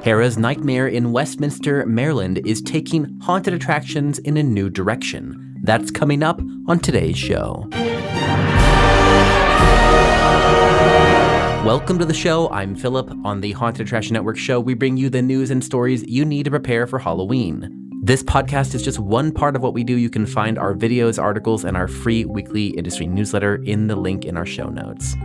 Hera's Nightmare in Westminster, Maryland is taking haunted attractions in a new direction. That's coming up on today's show. Welcome to the show. I'm Philip. On the Haunted Attraction Network show, we bring you the news and stories you need to prepare for Halloween. This podcast is just one part of what we do. You can find our videos, articles, and our free weekly industry newsletter in the link in our show notes.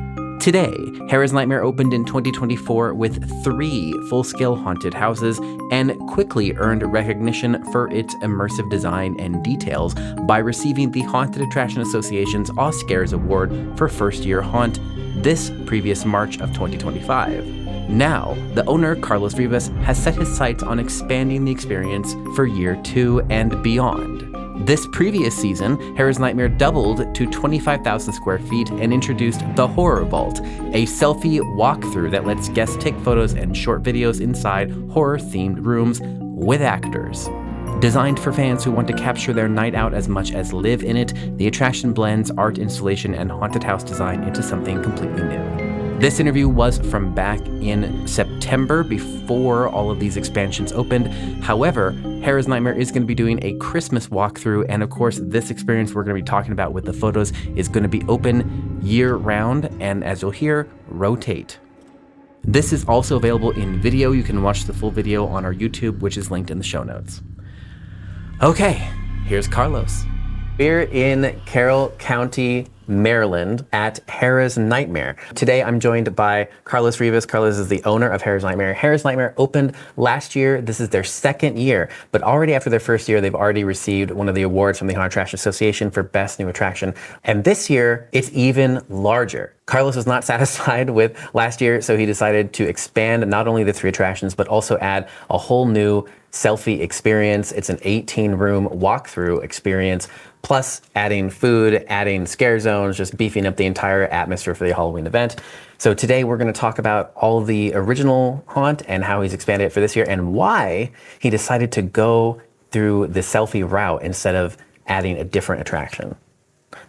Today, Hera's Nightmare opened in 2024 with 3 full-scale haunted houses and quickly earned recognition for its immersive design and details by receiving the Haunted Attraction Association's Oscars Award for First Year Haunt this previous March of 2025. Now, the owner, Carlos Rivas, has set his sights on expanding the experience for year 2 and beyond. This previous season, Hera's Nightmare doubled to 25,000 square feet and introduced the Horror Vault, a selfie walkthrough that lets guests take photos and short videos inside horror-themed rooms with actors. Designed for fans who want to capture their night out as much as live in it, the attraction blends art installation and haunted house design into something completely new. This interview was from back in September before all of these expansions opened. However, Hera's Nightmare is going to be doing a Christmas walkthrough, and of course, this experience we're going to be talking about with the photos is going to be open year-round, and as you'll hear, rotate. This is also available in video. You can watch the full video on our YouTube, which is linked in the show notes. Okay, here's Carlos. We're in Carroll County, Maryland at Hera's Nightmare. Today I'm joined by Carlos Rivas. Carlos is the owner of Hera's Nightmare. Hera's Nightmare opened last year. This is their second year, but already after their first year, they've already received one of the awards from the Haunted Attraction Association for Best New Attraction. And this year, it's even larger. Carlos was not satisfied with last year, so he decided to expand not only the 3 attractions, but also add a whole new Selfie experience. It's an 18-room walkthrough experience, plus adding food, adding scare zones, just beefing up the entire atmosphere for the Halloween event. So today we're going to talk about all of the original haunt and how he's expanded it for this year and why he decided to go through the Selfie route instead of adding a different attraction.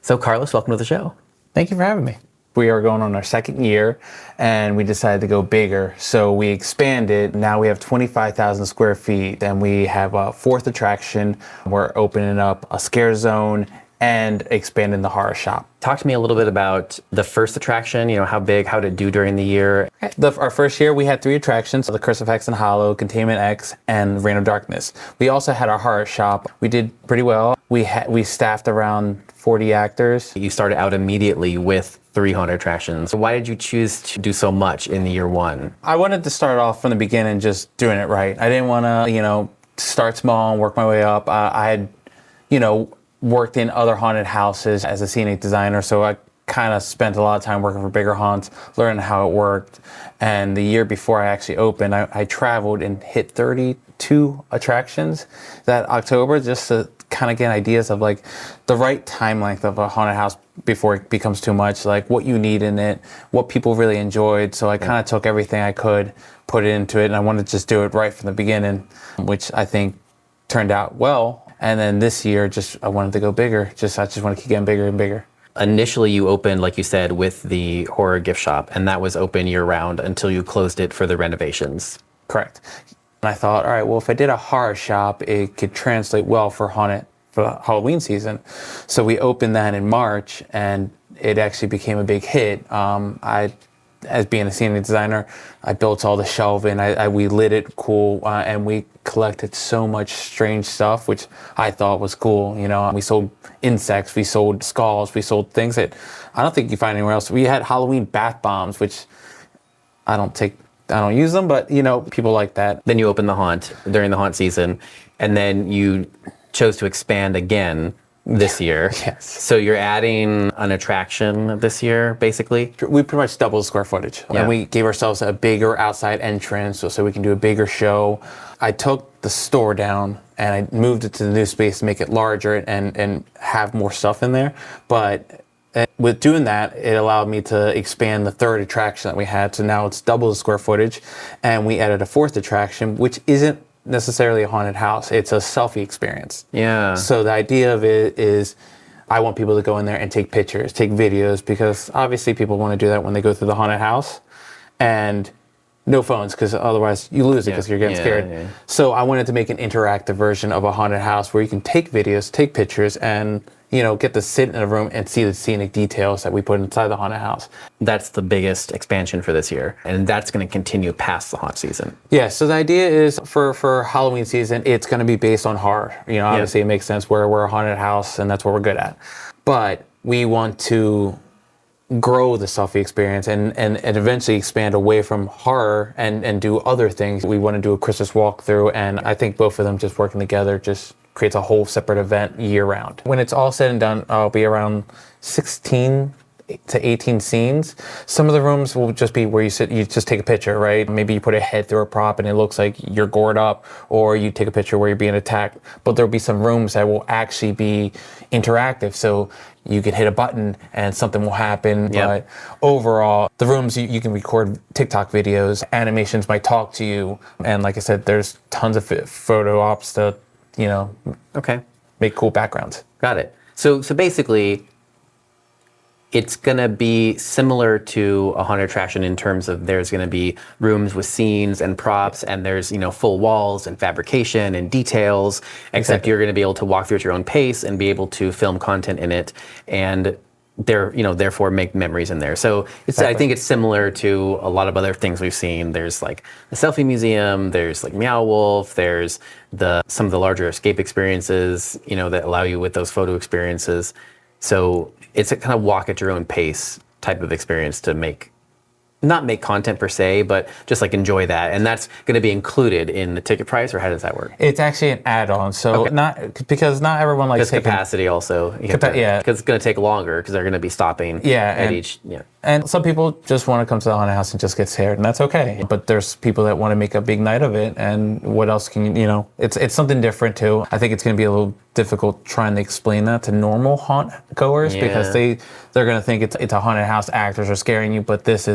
So Carlos, welcome to the show. Thank you for having me. We are going on our second year and we decided to go bigger. So we expanded. Now we have 25,000 square feet and we have a 4th attraction. We're opening up a scare zone and expanding the horror shop. Talk to me a little bit about the first attraction, how big, how did it do during the year? Our first year, we had 3 attractions, the Curse of Hex and Hollow, Containment X, and Reign of Darkness. We also had our horror shop. We did pretty well. We staffed around 40 actors. You started out immediately with 3 haunted attractions. Why did you choose to do so much in year 1? I wanted to start off from the beginning just doing it right. I didn't want to, start small and work my way up. I had, worked in other haunted houses as a scenic designer, so I kind of spent a lot of time working for bigger haunts, learning how it worked. And the year before I actually opened, I traveled and hit 32 attractions that October just to kind of get ideas of like the right time length of a haunted house before it becomes too much, like what you need in it, what people really enjoyed. So I kind of took everything I could, put it into it, and I wanted to just do it right from the beginning, which I think turned out well. And then this year, I wanted to go bigger. I just want to keep getting bigger and bigger. Initially, you opened, like you said, with the horror gift shop, and that was open year-round until you closed it for the renovations. Correct. And I thought, all right, well, if I did a horror shop, it could translate well for the Halloween season. So we opened that in March, and it actually became a big hit. As being a scenic designer, I built all the shelving, we lit it cool, and we collected so much strange stuff, which I thought was cool. We sold insects, we sold skulls, we sold things that I don't think you find anywhere else. We had Halloween bath bombs, which I don't use them, but people like that. Then you opened the haunt during the haunt season, and then you chose to expand again this year. Yes. So you're adding an attraction this year, basically? We pretty much doubled the square footage. Yeah. And we gave ourselves a bigger outside entrance so we can do a bigger show. I took the store down and I moved it to the new space to make it larger and have more stuff in there. But with doing that, it allowed me to expand the 3rd attraction that we had. So now it's double the square footage. And we added a 4th attraction, which isn't necessarily a haunted house. It's a selfie experience. Yeah. So the idea of it is I want people to go in there and take pictures, take videos, because obviously people want to do that when they go through the haunted house. And no phones, because otherwise you lose it because you're getting scared. Yeah. So I wanted to make an interactive version of a haunted house where you can take videos, take pictures, and get to sit in a room and see the scenic details that we put inside the haunted house. That's the biggest expansion for this year, and that's going to continue past the haunt season. Yeah, so the idea is for Halloween season, it's going to be based on horror. Obviously it makes sense. We're a haunted house, and that's what we're good at. But we want to grow the Selfie experience and eventually expand away from horror and do other things. We want to do a Christmas walkthrough, and I think both of them just working together just creates a whole separate event year round. When it's all said and done, I'll be around 16 to 18 scenes. Some of the rooms will just be where you sit, you just take a picture, right? Maybe you put a head through a prop and it looks like you're gored up, or you take a picture where you're being attacked. But there'll be some rooms that will actually be interactive. So you can hit a button and something will happen. But overall, the rooms you can record TikTok videos, animations might talk to you. And like I said, there's tons of photo ops to, make cool backgrounds. Got it. So basically, it's going to be similar to a haunted attraction in terms of there's going to be rooms with scenes and props, and there's, full walls and fabrication and details, except you're going to be able to walk through at your own pace and be able to film content in it and therefore make memories in there. So I think it's similar to a lot of other things we've seen. There's like the Selfie Museum, there's like Meow Wolf, there's some of the larger escape experiences, that allow you with those photo experiences. So it's a kind of walk at your own pace type of experience to not make content per se, but just like enjoy that. And that's going to be included in the ticket price, or how does that work? It's actually an add-on. So because not everyone likes taking capacity also. Because it's going to take longer because they're going to be stopping at each. Yeah. And some people just want to come to the haunted house and just get scared, and that's okay. But there's people that want to make a big night of it, and what else can it's something different too. I think it's going to be a little difficult trying to explain that to normal haunt goers because they're going to think it's a haunted house, actors are scaring you, but it's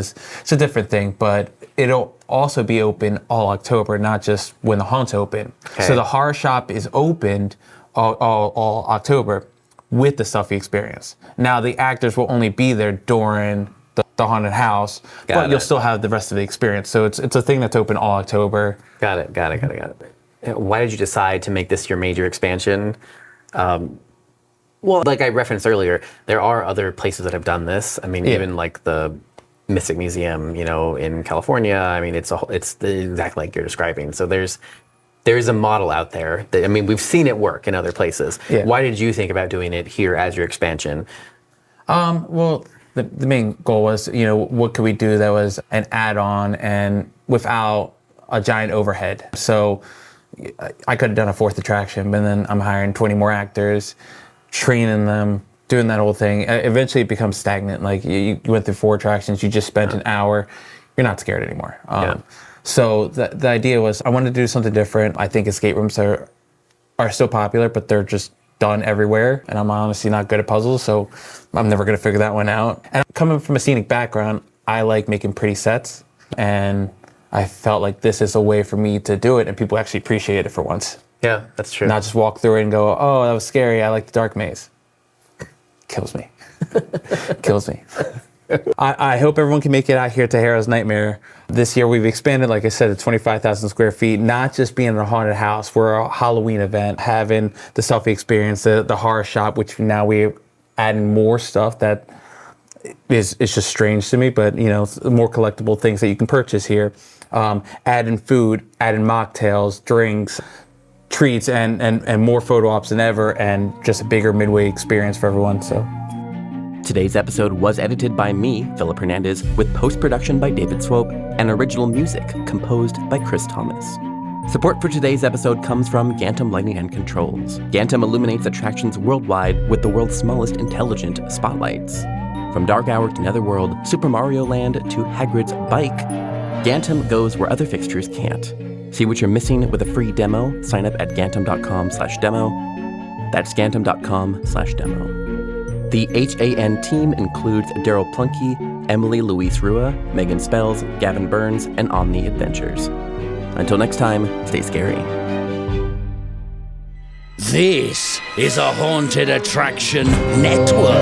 a different thing. But it'll also be open all October, not just when the haunt's open. Okay. So the horror shop is opened all October with the Selfie experience. Now the actors will only be there during the haunted house, but you'll still have the rest of the experience. So it's a thing that's open all October. Got it. Why did you decide to make this your major expansion? Well, like I referenced earlier, there are other places that have done this. I mean, even like the Mystic Museum, in California. I mean, it's exactly like you're describing. So there's a model out there that, we've seen it work in other places. Yeah. Why did you think about doing it here as your expansion? Well, the main goal was, what could we do that was an add-on and without a giant overhead. So I could have done a fourth attraction, but then I'm hiring 20 more actors, training them, doing that whole thing. Eventually it becomes stagnant. Like you went through 4 attractions, you just spent an hour, you're not scared anymore. So the idea was I wanted to do something different. I think escape rooms are still popular, but they're just done everywhere. And I'm honestly not good at puzzles, so I'm never gonna figure that one out. And coming from a scenic background, I like making pretty sets. And I felt like this is a way for me to do it and people actually appreciate it for once. Yeah, that's true. Not just walk through it and go, oh, that was scary, I like the dark maze. Kills me. Kills me. I hope everyone can make it out here to Hera's Nightmare. This year we've expanded, like I said, to 25,000 square feet, not just being a haunted house. We're a Halloween event, having the Selfie experience, the horror shop, which now we're adding more stuff that is just strange to me, but more collectible things that you can purchase here. Adding food, adding mocktails, drinks, treats, and more photo ops than ever, and just a bigger midway experience for everyone. So today's episode was edited by me, Philip Hernandez, with post-production by David Swope and original music composed by Chris Thomas. Support for today's episode comes from Gantom Lighting and Controls. Gantom illuminates attractions worldwide with the world's smallest intelligent spotlights. From Dark Hour to Netherworld, Super Mario Land to Hagrid's Bike, Gantom goes where other fixtures can't. See what you're missing with a free demo? Sign up at gantom.com/demo. That's gantom.com/demo. The HAN team includes Daryl Plunky, Emily Louise Rua, Megan Spells, Gavin Burns, and Omni Adventures. Until next time, stay scary. This is a Haunted Attraction Network.